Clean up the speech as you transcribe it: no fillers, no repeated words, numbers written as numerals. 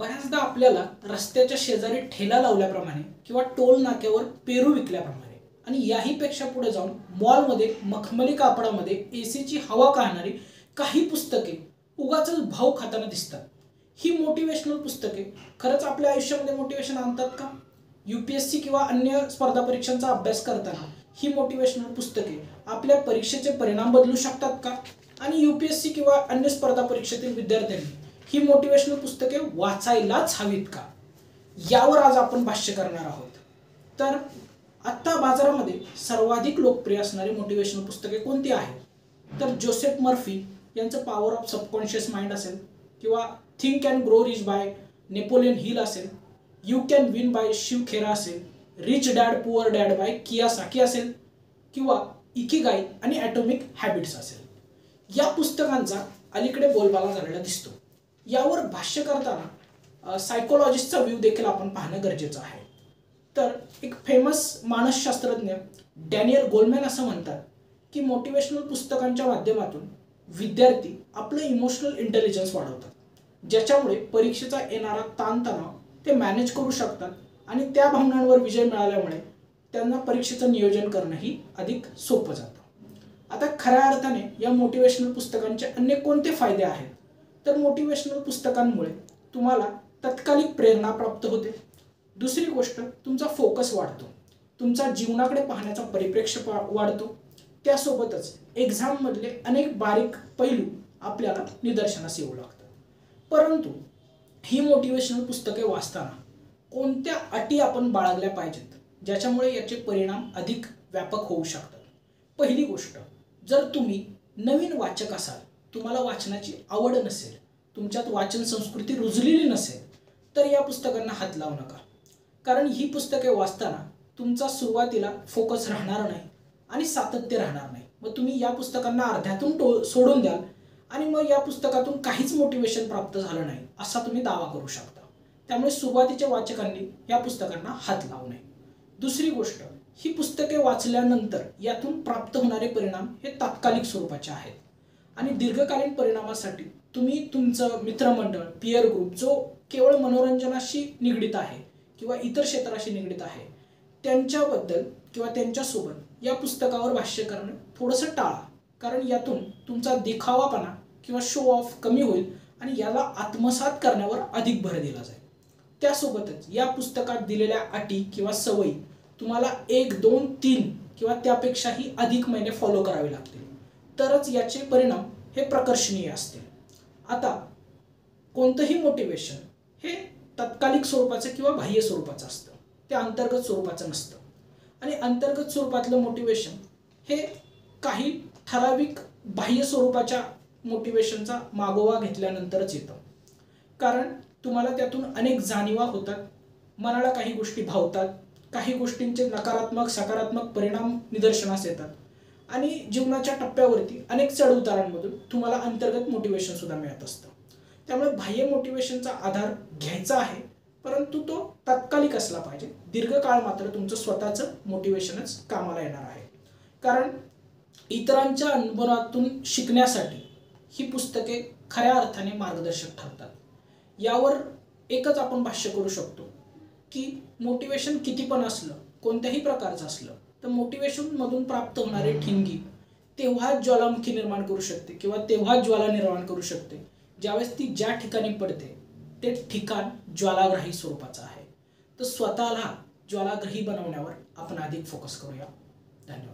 बऱ्याचदा आपल्याला रस्त्याच्या शेजारी ठेला लावल्याप्रमाणे किंवा टोल नाक्यावर पेरू विकल्याप्रमाणे आणि याही पेक्षा पुढे जाऊन मॉलमध्ये मखमली कापडामध्ये एसीची हवा काढणारी काही पुस्तके उगाचच भाव खाताना दिसतात. ही मोटिवेशनल पुस्तके खरंच आपल्या आयुष्यामध्ये मोटिवेशन आणतात का? UPSC किंवा अन्य स्पर्धा परीक्षांचा अभ्यास करताना ही मोटिवेशनल पुस्तके आपल्या परीक्षेचे परिणाम बदलू शकतात का? आणि UPSC किंवा अन्य स्पर्धा परीक्षेतील विद्यार्थ्यांनी ही मोटिवेशनल पुस्तके वाचायलाच हवीत का? यावर आज आपण भाष्य करणार आहोत. तर आत्ता बाजारामध्ये सर्वाधिक लोकप्रिय असणारी मोटिवेशनल पुस्तके कोणती आहेत? तर जोसेफ मर्फी यांचं पॉवर ऑफ सबकॉन्शियस माइंड असेल, किंवा think and grow rich by Napoleon Hill असेल, you can win by Shiv Khera असेल, rich dad poor dad by Kiyosaki असेल, किंवा इकिगाई आणि ॲटॉमिक हॅबिट्स असेल. या पुस्तकांचा अलीकडे बोलबाला झालेला दिसतो. यावर भाष्य करताना सायकोलॉजिस्टचा व्ह्यू देखील आपण पाहणं गरजेचं आहे. तर एक फेमस मानसशास्त्रज्ञ डॅनियल गोलमॅन असं म्हणतात की मोटिवेशनल पुस्तकांच्या माध्यमातून विद्यार्थी आपलं इमोशनल इंटेलिजन्स वाढवतात, ज्याच्यामुळे परीक्षेचा येणारा ताणतणाव ते मॅनेज करू शकतात आणि त्या भावनांवर विजय मिळाल्यामुळे त्यांना परीक्षेचं नियोजन करणंही अधिक सोपं जातं. आता खऱ्या अर्थाने या मोटिवेशनल पुस्तकांचे अन्य कोणते फायदे आहेत? तर मोटिवेशनल पुस्तकांमुळे तुम्हाला तत्कालिक प्रेरणा प्राप्त होते. दुसरी गोष्ट, तुमचा फोकस वाढतो, तुमचा जीवनाकडे पाहण्याचा परिप्रेक्ष्य वाढतो. त्यासोबतच एक्झाममधले अनेक बारीक पैलू आपल्याला निदर्शनास येऊ लागतात. परंतु ही मोटिवेशनल पुस्तके वाचताना कोणत्या अटी आपण बाळगल्या पाहिजेत, ज्याच्यामुळे याचे परिणाम अधिक व्यापक होऊ शकतात? पहिली गोष्ट, जर तुम्ही नवीन वाचक असाल, तुम्हाला वाचनाची आवड नसेल, तुमच्यात वाचन संस्कृती रुजलेली नसेल, तर या पुस्तकांना हात लावू नका. कारण ही पुस्तके वाचताना तुमचा सुरुवातीला फोकस राहणार नाही आणि सातत्य राहणार नाही. मग तुम्ही या पुस्तकांना अर्ध्यातून सोडून द्याल आणि मग या पुस्तकातून काहीच मोटिवेशन प्राप्त झालं नाही असा तुम्ही दावा करू शकता. त्यामुळे सुरुवातीच्या वाचकांनी या पुस्तकांना हात लावू नये. दुसरी गोष्ट, ही पुस्तके वाचल्यानंतर यातून प्राप्त होणारे परिणाम हे तात्कालिक स्वरूपाचे आहेत आणि दीर्घकालीन परिणामासाठी तुम्ही तुमचं मित्रमंडळ, पियर ग्रुप जो केवळ मनोरंजनाशी निगडित आहे किंवा इतर क्षेत्राशी निगडित आहे, त्यांच्याबद्दल किंवा त्यांच्यासोबत या पुस्तकावर भाष्य करणं थोडंसं टाळा. कारण यातून तुमचा दिखावापणा किंवा शो ऑफ कमी होईल आणि याला आत्मसात करण्यावर अधिक भर दिला जाईल. त्यासोबतच या पुस्तकात दिलेल्या अटी किंवा सवयी तुम्हाला 1, 2, 3 किंवा त्यापेक्षाही अधिक महिने फॉलो करावे लागतील, तरच याचे परिणाम हे प्रकर्षणीय असतील. आता कोणतंही मोटिवेशन हे तात्कालिक स्वरूपाचं किंवा बाह्य स्वरूपाचं असतं, ते अंतर्गत स्वरूपाचं नसतं. आणि अंतर्गत स्वरूपातलं मोटिवेशन हे काही ठराविक बाह्य स्वरूपाच्या मोटिवेशनचा मागोवा घेतल्यानंतरच येतं. कारण तुम्हाला त्यातून अनेक जाणीवा होतात, मनाला काही गोष्टी भावतात, काही गोष्टींचे नकारात्मक सकारात्मक परिणाम निदर्शनास येतात आणि जीवनाच्या टप्प्यावरती अनेक चढउतारांमधून तुम्हाला अंतर्गत मोटिवेशन सुद्धा मिळत असतं. त्यामुळे बाह्य मोटिवेशनचा आधार घ्यायचा आहे, परंतु तो तात्कालिक असला पाहिजे. दीर्घकाळ मात्र तुमचं स्वतःचं मोटिवेशनच कामाला येणार आहे. कारण इतरांच्या अनुभवातून शिकण्यासाठी ही पुस्तके खऱ्या अर्थाने मार्गदर्शक ठरतात. यावर एकच आपण भाष्य करू शकतो की मोटिवेशन किती पण असलं, कोणत्याही प्रकारचं असलं, तर मोटिवेशनमधून प्राप्त होणारे ठिणगी तेव्हाच ज्वालामुखी निर्माण करू शकते किंवा तेव्हाच ज्वाला निर्माण करू शकते ज्यावेळेस ती ज्या ठिकाणी पडते ते ठिकाण ज्वालाग्राही स्वरूपाचं आहे. तर स्वतःला ज्वालाग्राही बनवण्यावर आपण अधिक फोकस करूया. धन्यवाद.